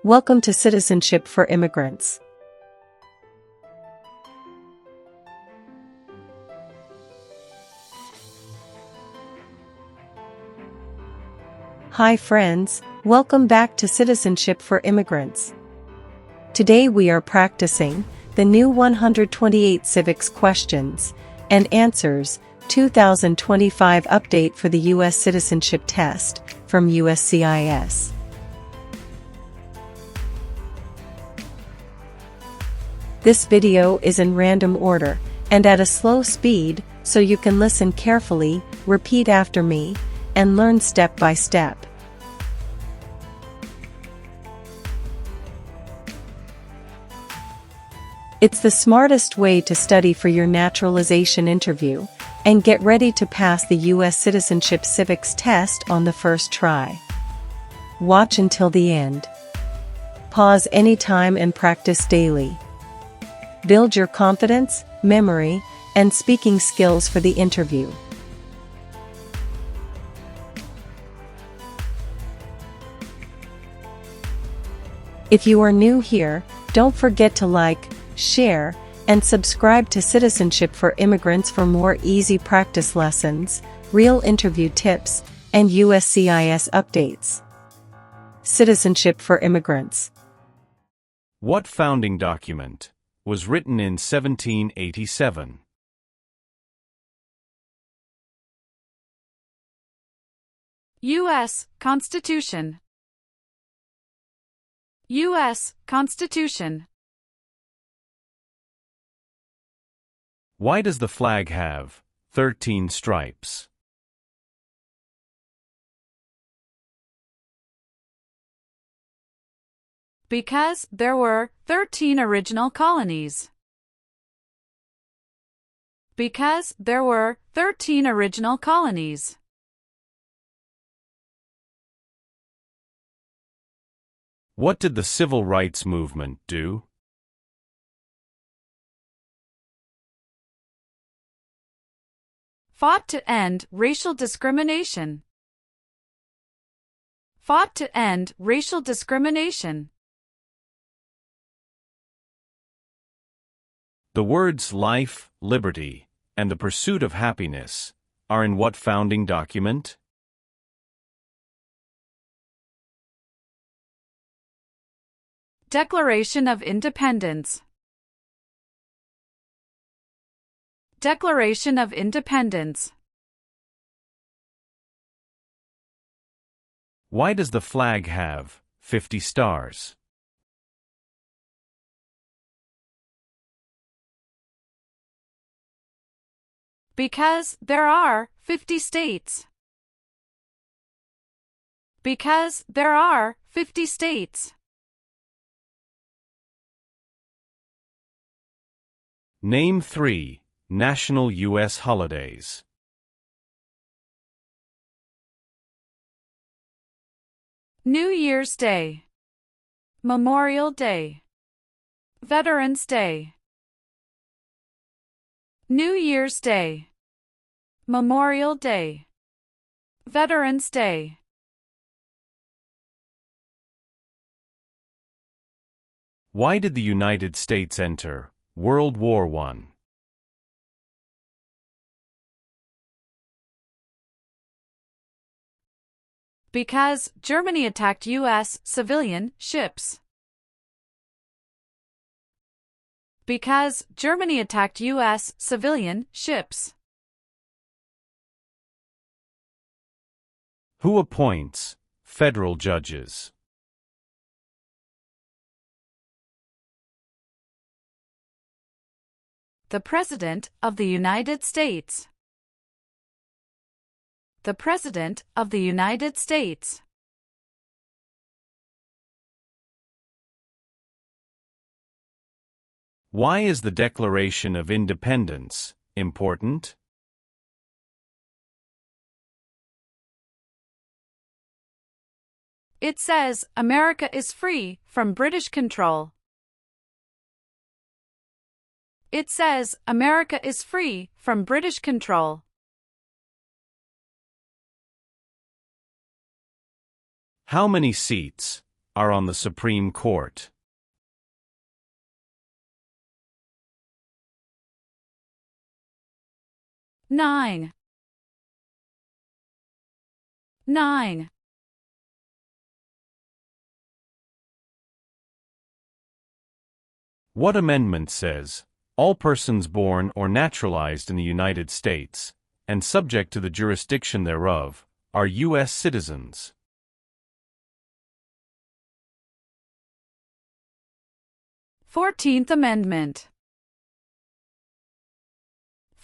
Welcome to Citizenship for Immigrants. Hi friends, welcome back to Citizenship for Immigrants. Today we are practicing the new 128 Civics questions and answers 2025 update for the U.S. Citizenship test from USCIS. This video is in random order and at a slow speed, so you can listen carefully, repeat after me, and learn step by step. It's the smartest way to study for your naturalization interview and get ready to pass the U.S. Citizenship Civics test on the first try. Watch until the end. Pause anytime and practice daily. Build your confidence, memory, and speaking skills for the interview. If you are new here, don't forget to like, share, and subscribe to Citizenship for Immigrants for more easy practice lessons, real interview tips, and USCIS updates. Citizenship for Immigrants. What founding document was written in 1787? U.S. Constitution. U.S. Constitution. Why does the flag have 13 stripes? Because there were 13 original colonies. Because there were 13 original colonies. What did the Civil Rights Movement do? Fought to end racial discrimination. Fought to end racial discrimination. The words life, liberty, and the pursuit of happiness are in what founding document? Declaration of Independence. Declaration of Independence. Why does the flag have 50 stars? Because there are 50 states. Because there are 50 states. Name 3 national U.S. holidays. New Year's Day. Memorial Day. Veterans Day. New Year's Day. Memorial Day. Veterans Day. Why did the United States enter World War I? Because Germany attacked U.S. civilian ships. Because Germany attacked U.S. civilian ships. Who appoints federal judges? The President of the United States. The President of the United States. Why is the Declaration of Independence important? It says America is free from British control. It says America is free from British control. How many seats are on the Supreme Court? 9. 9. What amendment says, all persons born or naturalized in the United States, and subject to the jurisdiction thereof, are U.S. citizens? 14th Amendment.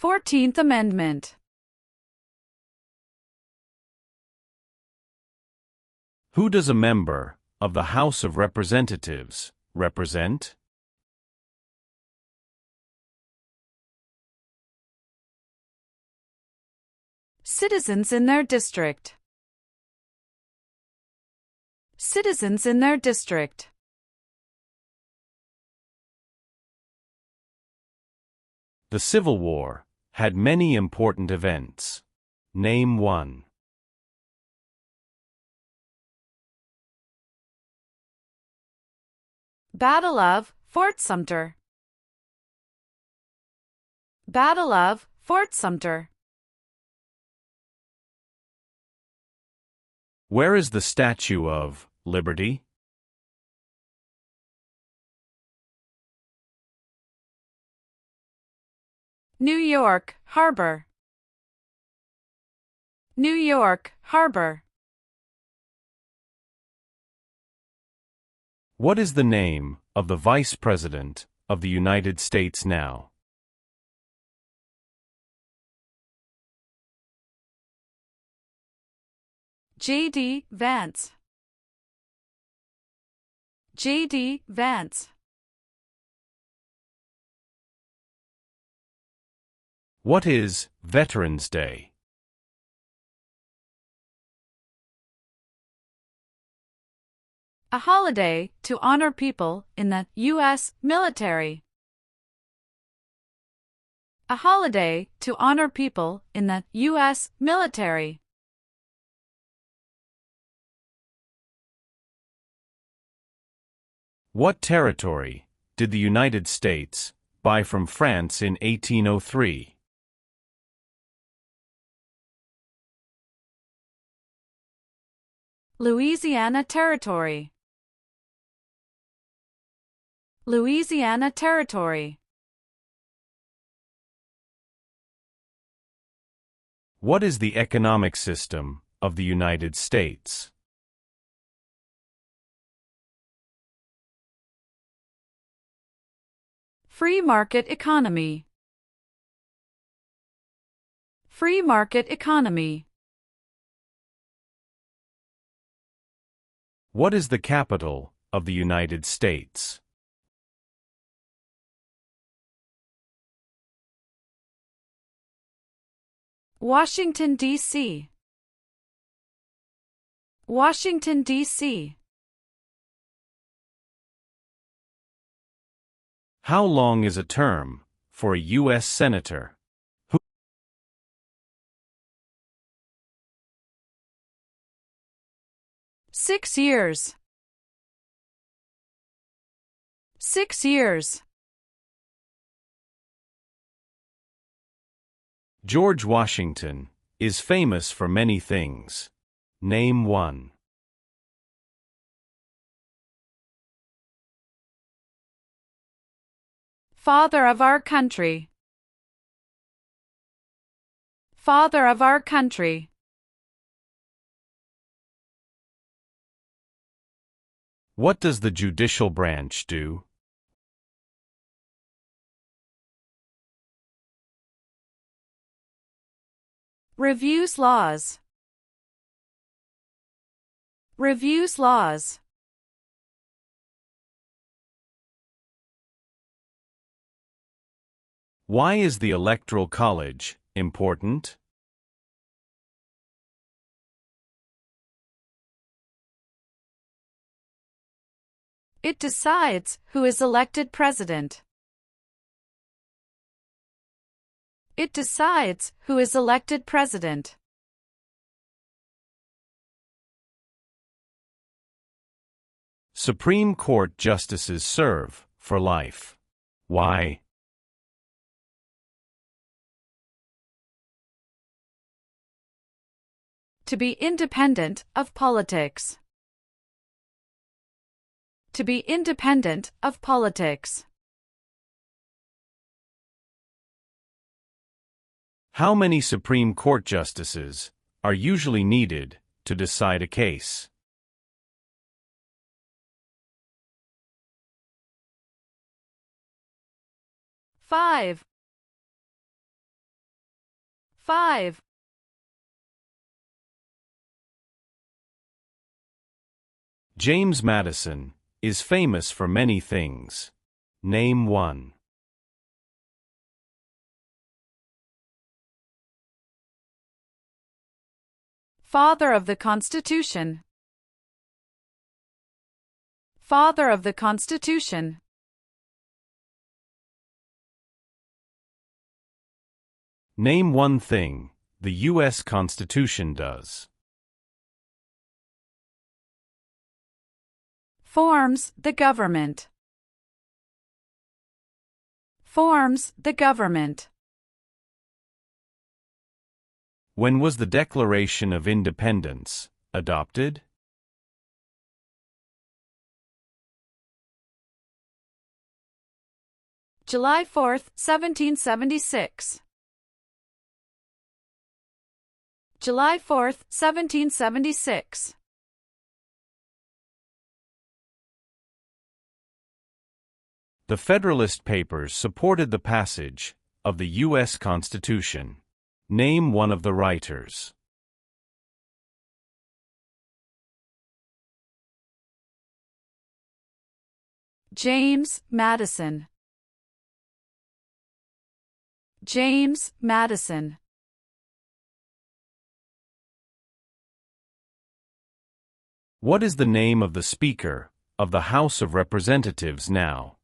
14th Amendment. Who does a member of the House of Representatives represent? Citizens in their district. Citizens in their district. The Civil War had many important events. Name one. Battle of Fort Sumter. Battle of Fort Sumter. Where is the Statue of Liberty? New York Harbor. New York Harbor. What is the name of the Vice President of the United States now? J.D. Vance. J.D. Vance. What is Veterans Day? A holiday to honor people in the U.S. military. A holiday to honor people in the U.S. military. What territory did the United States buy from France in 1803? Louisiana Territory. Louisiana Territory. What is the economic system of the United States? Free market economy. Free market economy. What is the capital of the United States? Washington, D.C. Washington, D.C. How long is a term for a U.S. Senator? 6 years. 6 years. George Washington is famous for many things. Name one. Father of our country. Father of our country. What does the judicial branch do? Reviews laws. Reviews laws. Why is the Electoral College important? It decides who is elected president. It decides who is elected president. Supreme Court justices serve for life. Why? To be independent of politics. To be independent of politics. How many Supreme Court justices are usually needed to decide a case? Five. James Madison is famous for many things. Name one. Father of the Constitution. Father of the Constitution. Name one thing the U.S. Constitution does. Forms the government. Forms the government. When was the Declaration of Independence adopted? July 4, 1776. July 4, 1776. The Federalist Papers supported the passage of the U.S. Constitution. Name one of the writers. James Madison. James Madison. What is the name of the Speaker of the House of Representatives now?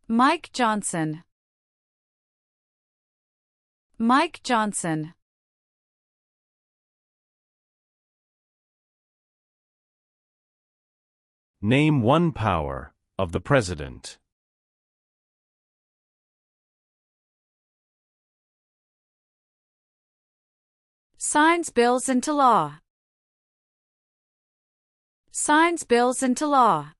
Mike Johnson. Mike Johnson. Name one power of the President. Signs bills into law. Signs bills into law.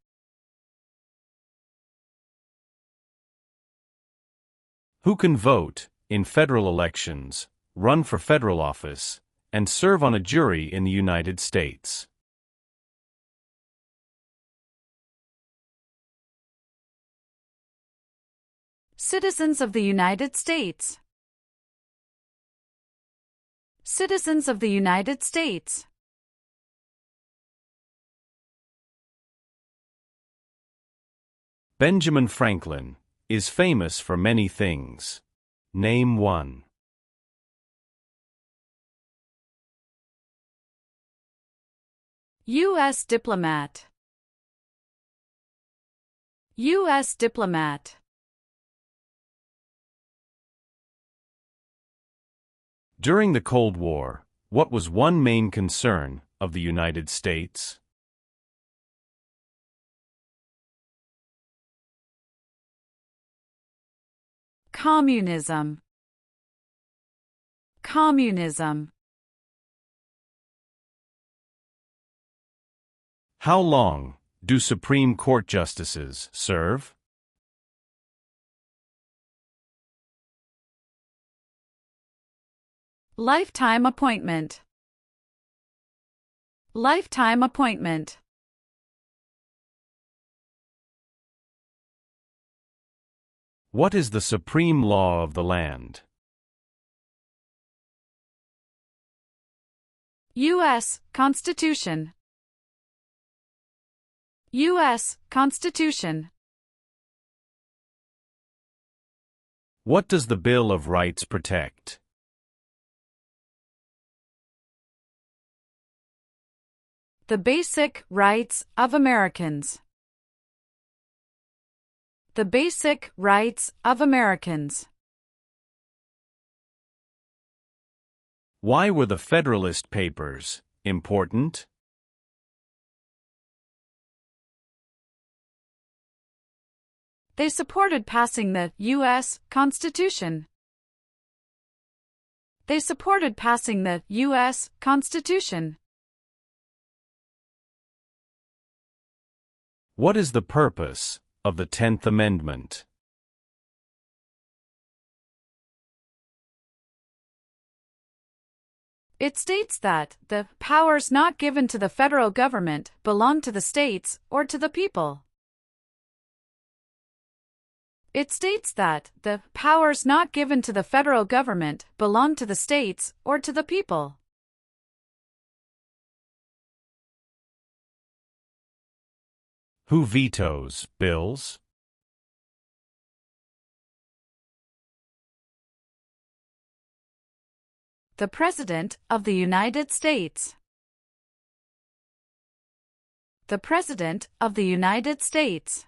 Who can vote in federal elections, run for federal office, and serve on a jury in the United States? Citizens of the United States. Citizens of the United States. Benjamin Franklin is famous for many things. Name one. U.S. diplomat. U.S. diplomat. During the Cold War, what was one main concern of the United States? Communism. Communism. How long do Supreme Court justices serve? Lifetime appointment. Lifetime appointment. What is the supreme law of the land? U.S. Constitution. U.S. Constitution. What does the Bill of Rights protect? The basic rights of Americans. The basic rights of Americans. Why were the Federalist Papers important? They supported passing the U.S. Constitution. They supported passing the U.S. Constitution. What is the purpose of the 10th Amendment? It states that the powers not given to the federal government belong to the states or to the people. It states that the powers not given to the federal government belong to the states or to the people. Who vetoes bills? The President of the United States. The President of the United States.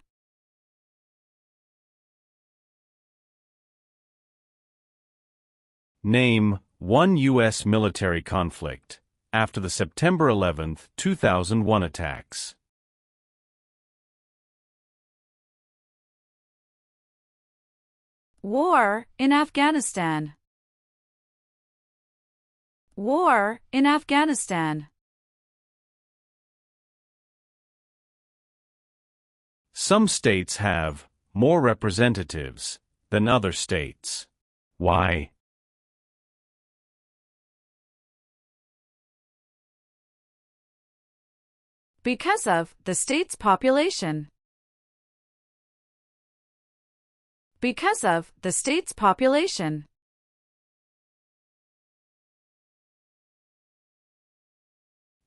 Name one U.S. military conflict after the September 11, 2001 attacks. War in Afghanistan. War in Afghanistan. Some states have more representatives than other states. Why? Because of the state's population. Because of the state's population.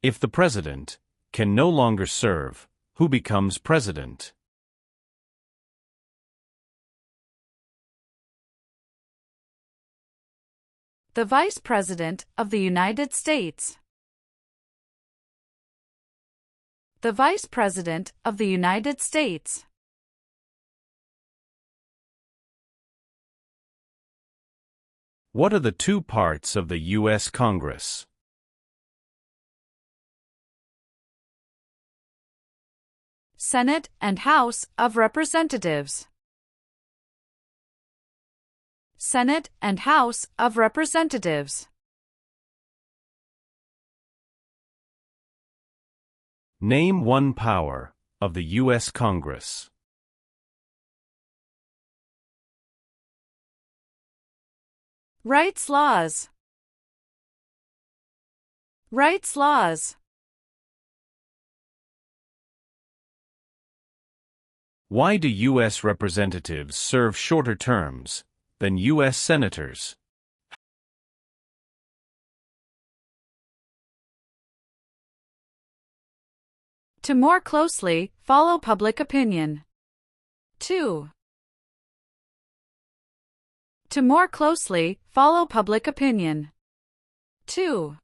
If the president can no longer serve, who becomes president? The Vice President of the United States. The Vice President of the United States. What are the two parts of the U.S. Congress? Senate and House of Representatives. Senate and House of Representatives. Name one power of the U.S. Congress. Rights laws. Rights laws. Why do U.S. representatives serve shorter terms than U.S. senators? To more closely follow public opinion. 2. To more closely follow public opinion. 2.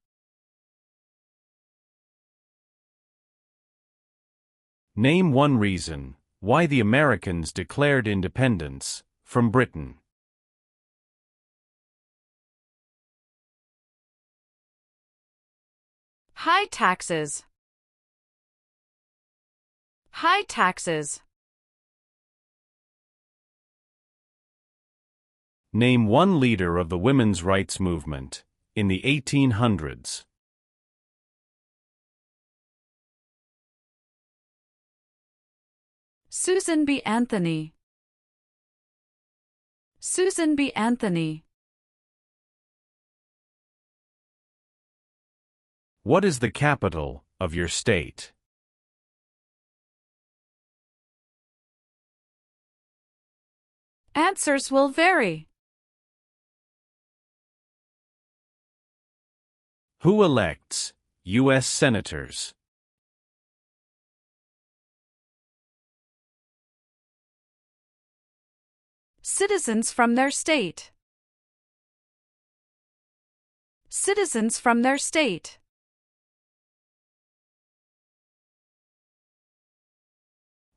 Name one reason why the Americans declared independence from Britain. High taxes. High taxes. Name one leader of the women's rights movement in the 1800s. Susan B. Anthony. Susan B. Anthony. What is the capital of your state? Answers will vary. Who elects U.S. senators? Citizens from their state. Citizens from their state.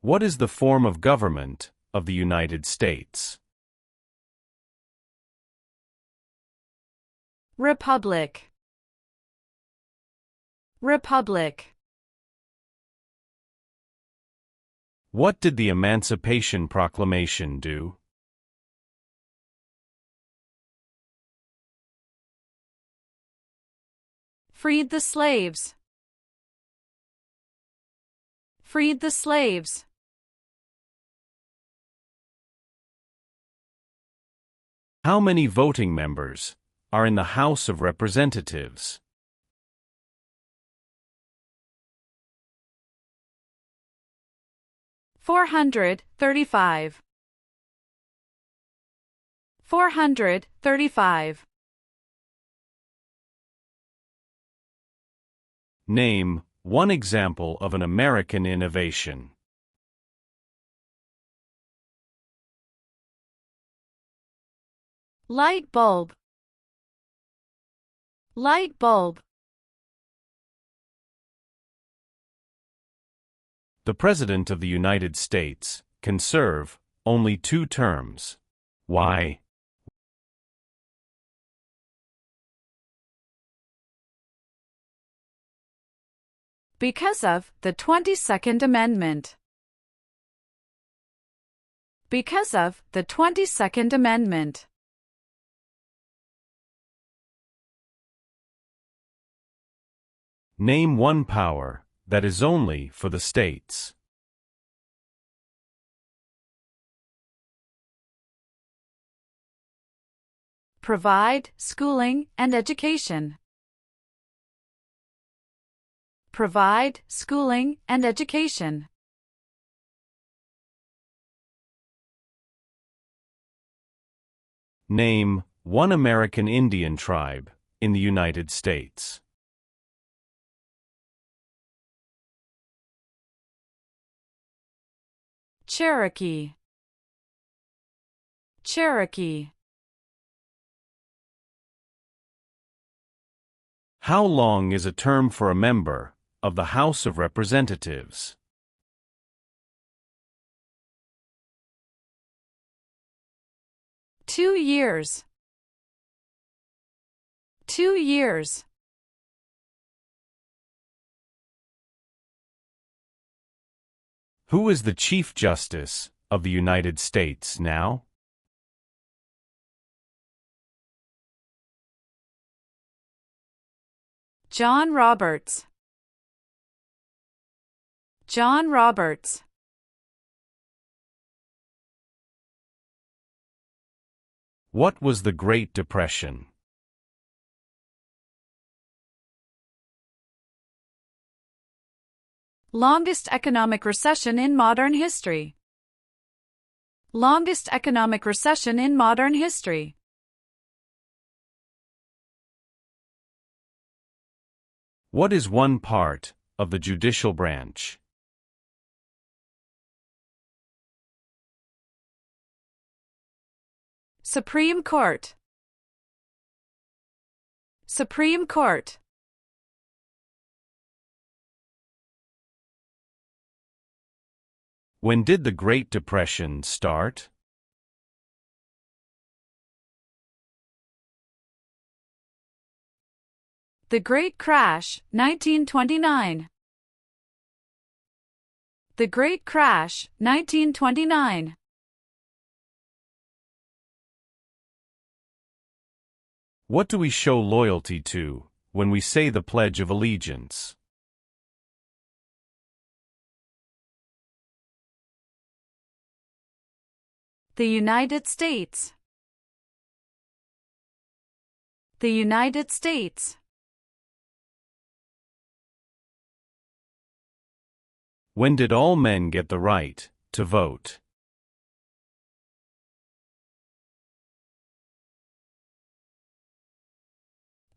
What is the form of government of the United States? Republic. Republic. What did the Emancipation Proclamation do? Freed the slaves. Freed the slaves. How many voting members are in the House of Representatives? 435. 435. Name one example of an American innovation. Light bulb. Light bulb. The President of the United States can serve only 2 terms. Why? Because of the 22nd Amendment. Because of the 22nd Amendment. Name one power that is only for the states. Provide schooling and education. Provide schooling and education. Name one American Indian tribe in the United States. Cherokee. Cherokee. How long is a term for a member of the House of Representatives? 2 years. 2 years. Who is the Chief Justice of the United States now? John Roberts. John Roberts. What was the Great Depression? Longest economic recession in modern history. Longest economic recession in modern history. What is one part of the judicial branch? Supreme Court. Supreme Court. When did the Great Depression start? The Great Crash, 1929. The Great Crash, 1929. What do we show loyalty to when we say the Pledge of Allegiance? The United States. The United States. When did all men get the right to vote?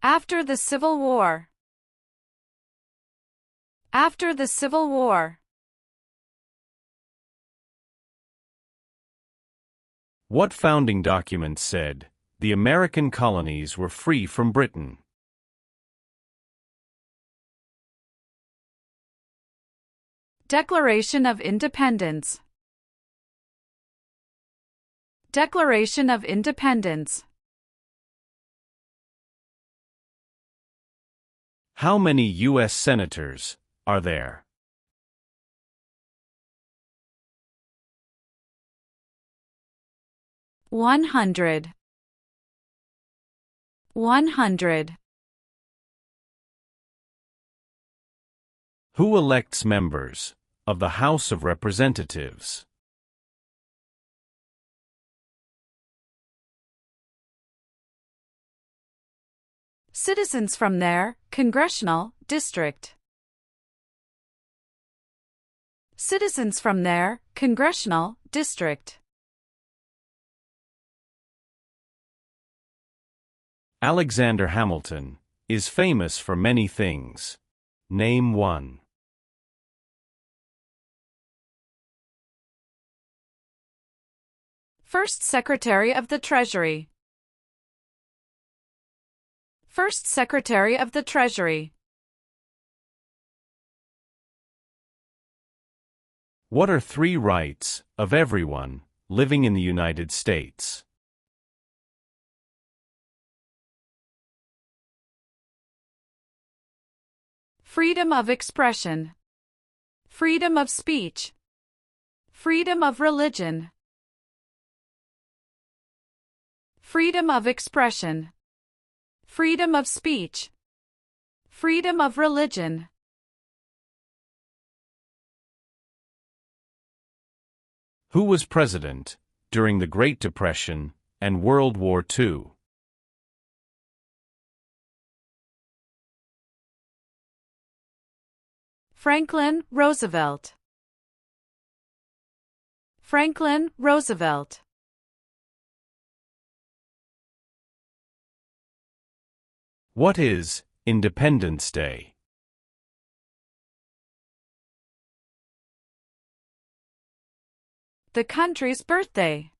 After the Civil War. After the Civil War. What founding document said the American colonies were free from Britain? Declaration of Independence. Declaration of Independence. How many U.S. senators are there? One hundred. 100. Who elects members of the House of Representatives? Citizens from their congressional district. Citizens from their congressional district. Alexander Hamilton is famous for many things. Name one. First Secretary of the Treasury. First Secretary of the Treasury. What are 3 rights of everyone living in the United States? Freedom of expression. Freedom of speech. Freedom of religion. Freedom of expression. Freedom of speech. Freedom of religion. Who was president during the Great Depression and World War II? Franklin Roosevelt. Franklin Roosevelt. What is Independence Day? The country's birthday.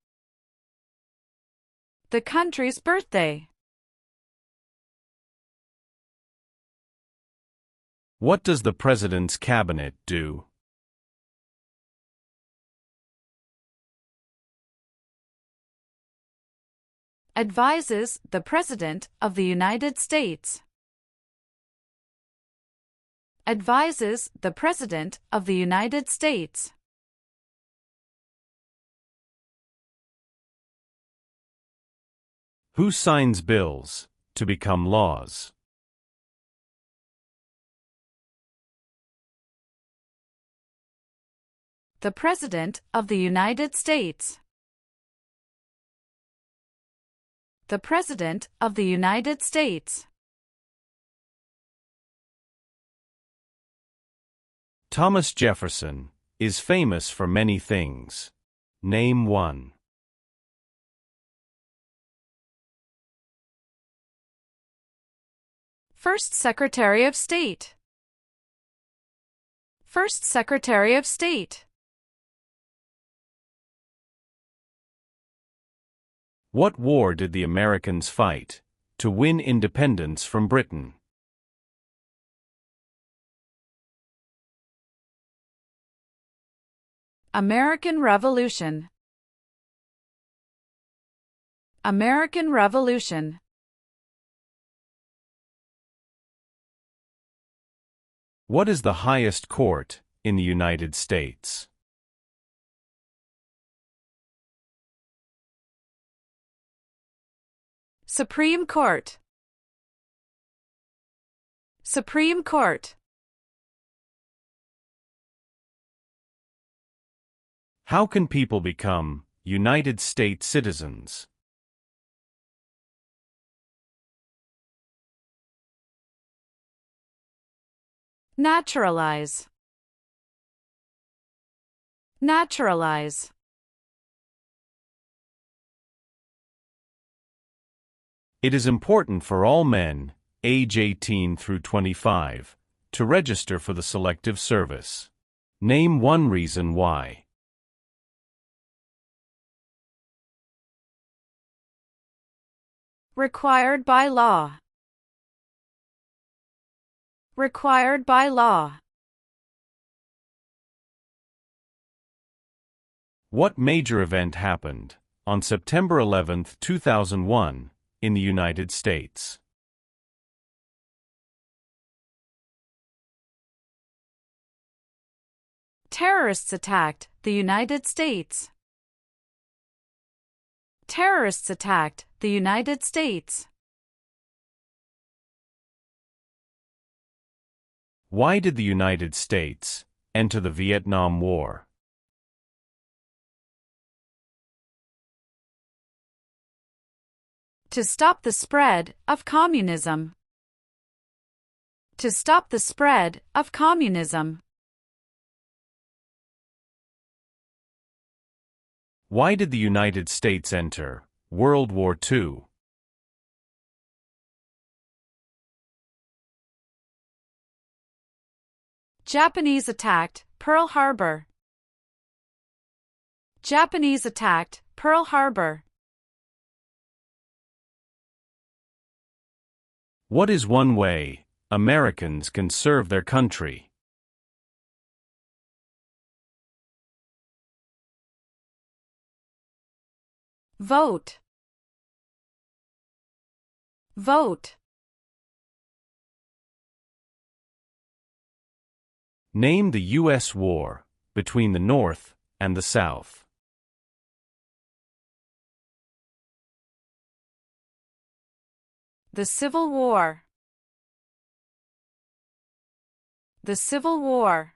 The country's birthday. What does the President's Cabinet do? Advises the President of the United States. Advises the President of the United States. Who signs bills to become laws? The President of the United States. The President of the United States. Thomas Jefferson is famous for many things. Name one. First Secretary of State. First Secretary of State. What war did the Americans fight to win independence from Britain? American Revolution. American Revolution. What is the highest court in the United States? Supreme Court. Supreme Court. How can people become United States citizens? Naturalize. Naturalize. It is important for all men, age 18 through 25, to register for the Selective Service. Name one reason why. Required by law. Required by law. What major event happened on September 11, 2001, in the United States? Terrorists attacked the United States. Terrorists attacked the United States. Why did the United States enter the Vietnam War? To stop the spread of communism. To stop the spread of communism. Why did the United States enter World War II? Japanese attacked Pearl Harbor. Japanese attacked Pearl Harbor. What is one way Americans can serve their country? Vote. Vote. Name the U.S. war between the North and the South. The Civil War. The Civil War.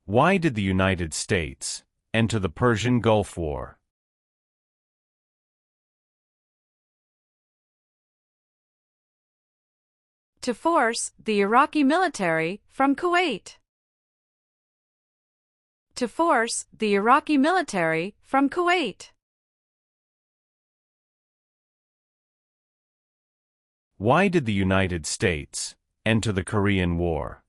Why did the United States enter the Persian Gulf War? To force the Iraqi military from Kuwait. To force the Iraqi military from Kuwait. Why did the United States enter the Korean War?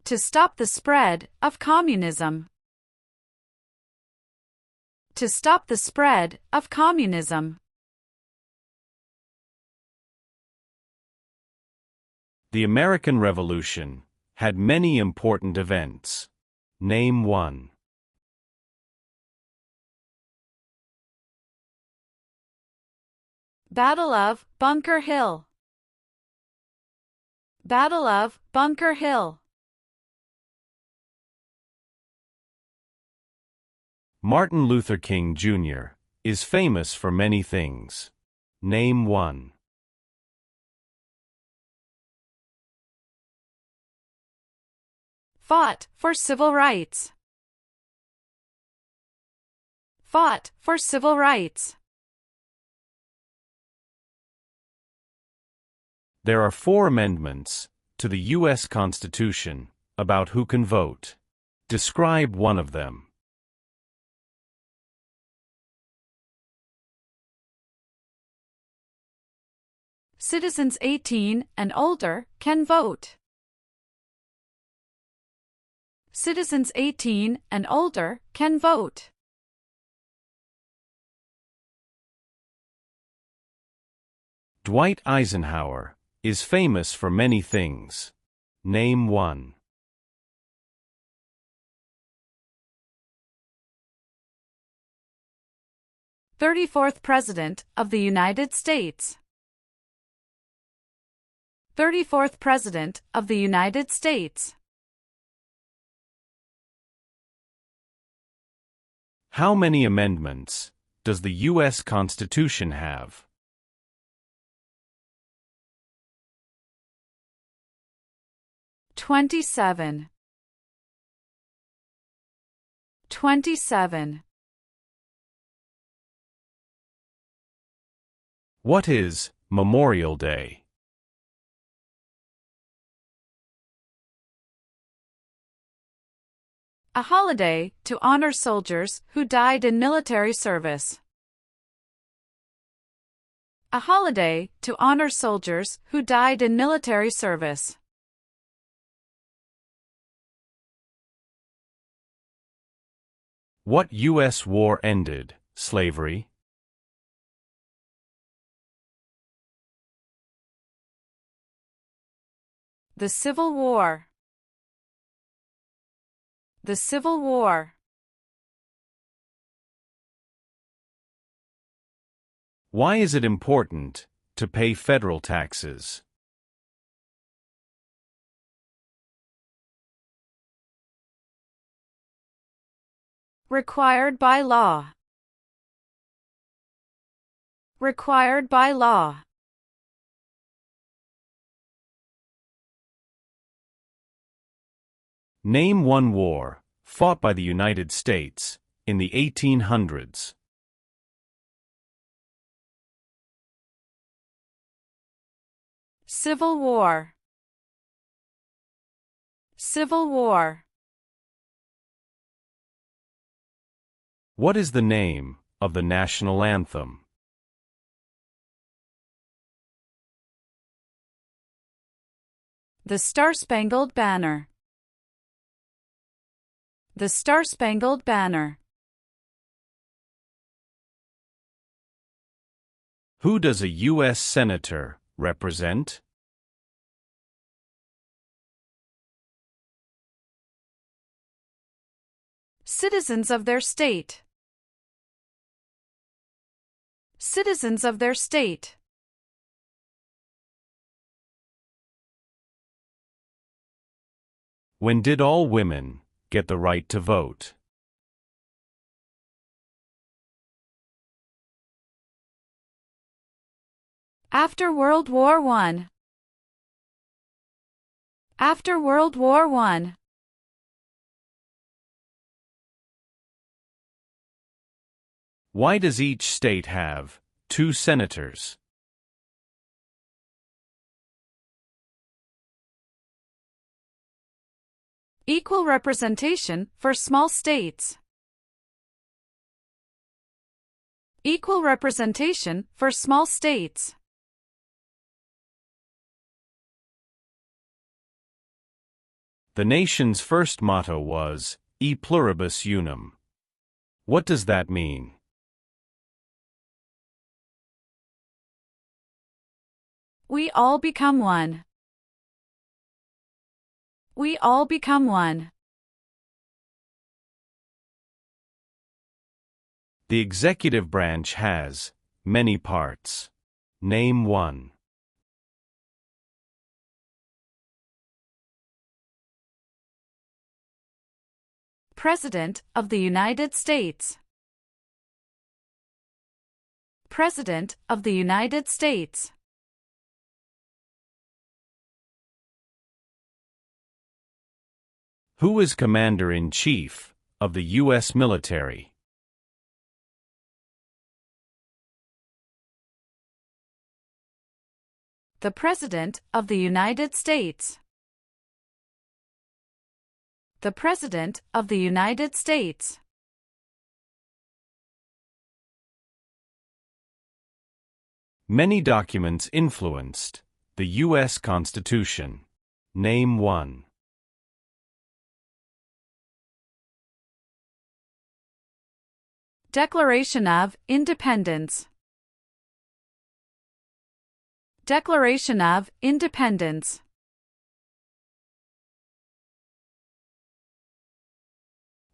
To stop the spread of communism. To stop the spread of communism. The American Revolution had many important events. Name one. Battle of Bunker Hill. Battle of Bunker Hill. Martin Luther King Jr. is famous for many things. Name one. Fought for civil rights. Fought for civil rights. There are 4 amendments to the U.S. Constitution about who can vote. Describe one of them. Citizens 18 and older can vote. Citizens 18 and older can vote. Dwight Eisenhower is famous for many things. Name one. "34th President of the United States." 34th President of the United States. How many amendments does the U.S. Constitution have? "27. 27. What is Memorial Day? A holiday to honor soldiers who died in military service. A holiday to honor soldiers who died in military service. What U.S. war ended slavery? The Civil War. The Civil War. Why is it important to pay federal taxes? Required by law. Required by law. Name one war fought by the United States in the 1800s. Civil War. Civil War. What is the name of the national anthem? The Star-Spangled Banner. The Star-Spangled Banner. Who does a U.S. Senator represent? Citizens of their state. Citizens of their state. When did all women get the right to vote? After World War I. After World War I. Why does each state have 2 senators? Equal representation for small states. Equal representation for small states. The nation's first motto was, E pluribus unum. What does that mean? We all become one. We all become one. The executive branch has many parts. Name one. President of the United States. President of the United States. Who is Commander-in-Chief of the U.S. military? The President of the United States. The President of the United States. Many documents influenced the U.S. Constitution. Name one. Declaration of Independence. Declaration of Independence.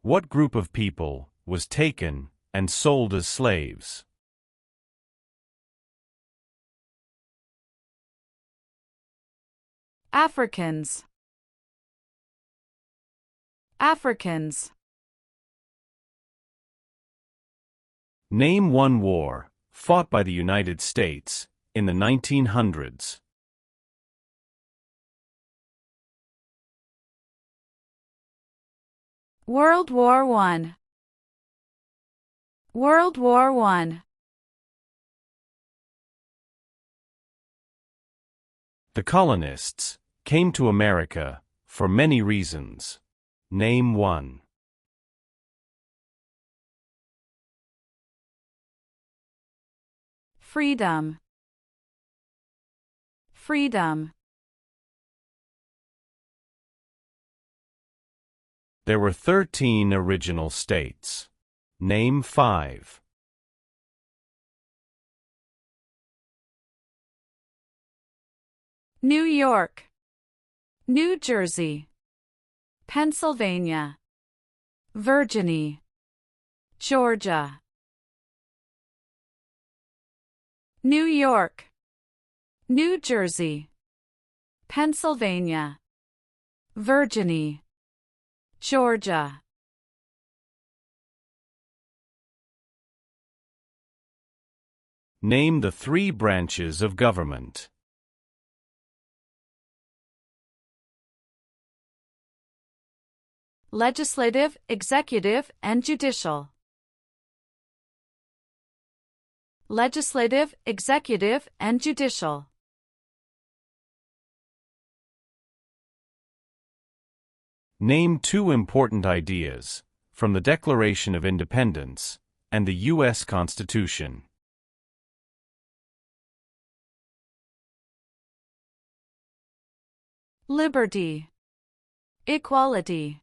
What group of people was taken and sold as slaves? Africans. Africans. Name one war fought by the United States in the 1900s. World War I. World War I. The colonists came to America for many reasons. Name one. Freedom. Freedom. There were 13 original states. Name 5. New York. New Jersey. Pennsylvania. Virginia. Georgia. New York, New Jersey, Pennsylvania, Virginia, Georgia. Name the 3 branches of government. Legislative, executive, and judicial. Legislative, executive, and judicial. Name 2 important ideas from the Declaration of Independence and the U.S. Constitution. Liberty, equality.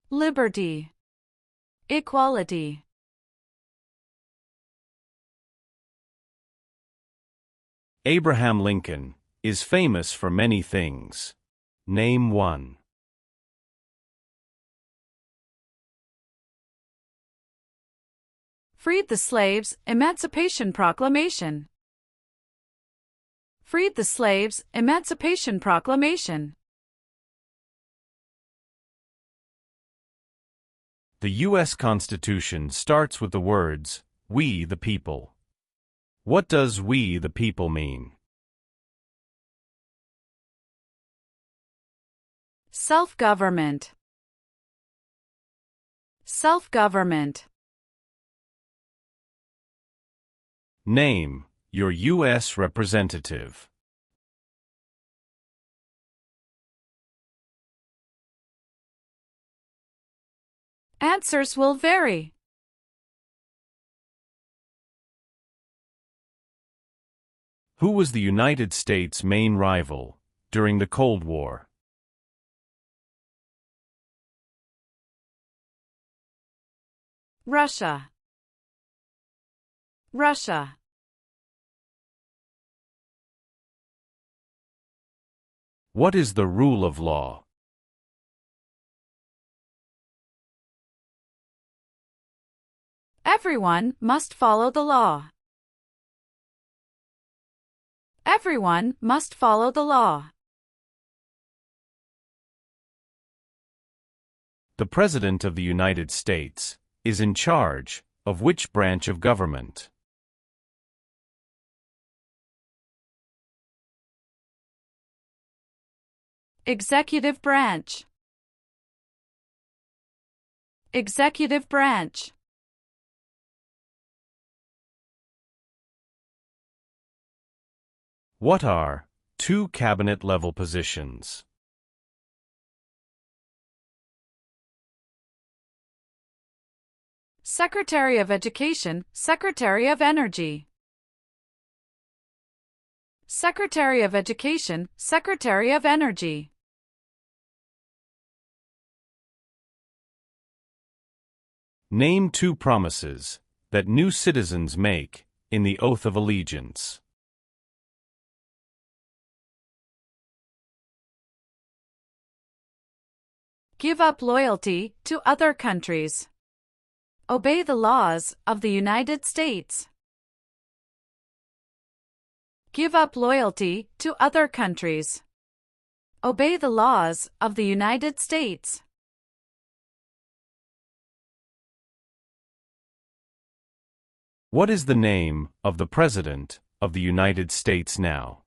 Liberty, equality. Abraham Lincoln is famous for many things. Name 1. Freed the slaves, Emancipation Proclamation. Freed the slaves, Emancipation Proclamation. The U.S. Constitution starts with the words, "We the people." What does "we the people" mean? Self-government. Self-government. Name your U.S. representative. Answers will vary. Who was the United States' main rival during the Cold War? Russia. Russia. What is the rule of law? Everyone must follow the law. Everyone must follow the law. The President of the United States is in charge of which branch of government? Executive branch. Executive branch. What are 2 cabinet-level positions? Secretary of Education, Secretary of Energy. Secretary of Education, Secretary of Energy. Name 2 promises that new citizens make in the Oath of Allegiance. Give up loyalty to other countries. Obey the laws of the United States. Give up loyalty to other countries. Obey the laws of the United States. What is the name of the President of the United States now?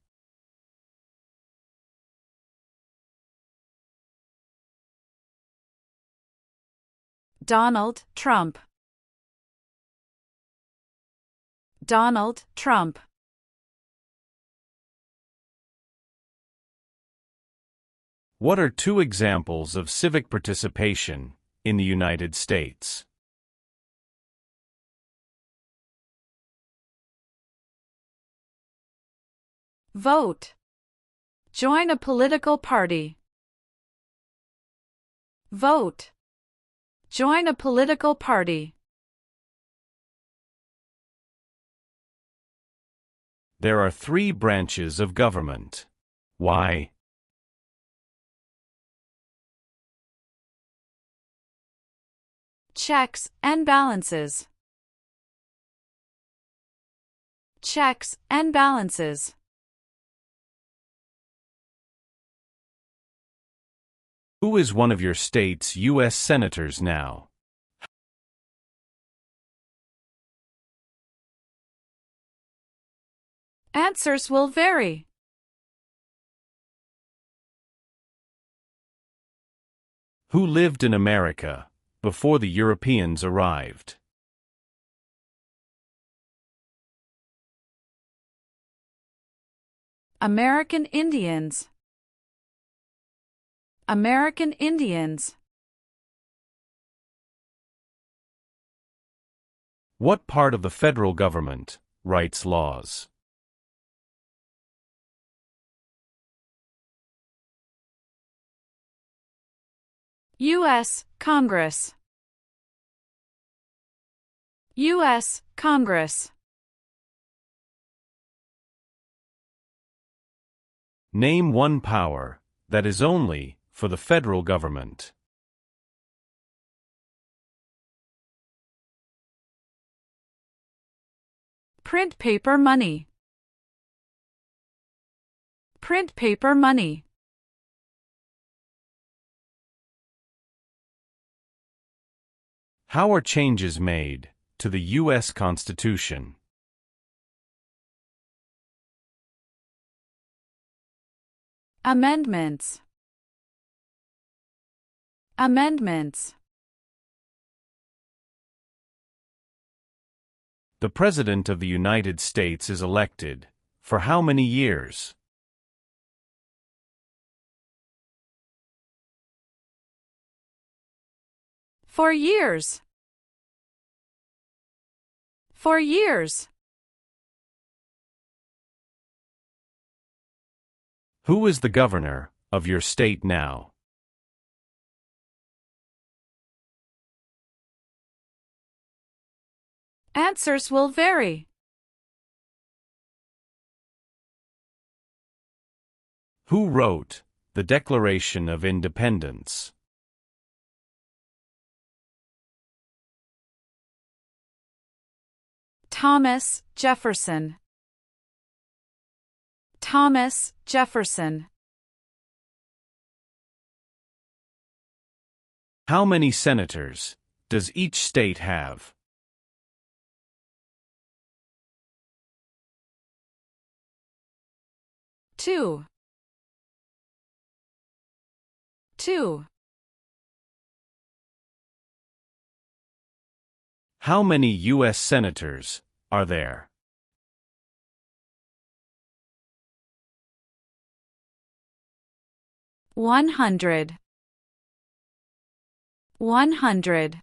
Donald Trump. Donald Trump. What are 2 examples of civic participation in the United States? Vote. Join a political party. Vote. Join a political party. There are 3 branches of government. Why? Checks and balances. checks, and balances. Who is one of your state's U.S. senators now? Answers will vary. Who lived in America before the Europeans arrived? American Indians. American Indians. What part of the federal government writes laws? U.S. Congress. U.S. Congress. Name one power that is only for the federal government. Print paper money. Print paper money. How are changes made to the U.S. Constitution? Amendments. Amendments. The President of the United States is elected for how many years? For years. For years. Who is the governor of your state now? Answers will vary. Who wrote the Declaration of Independence? Thomas Jefferson. Thomas Jefferson. How many senators does each state have? Two. How many U.S. senators are there? 100. 100.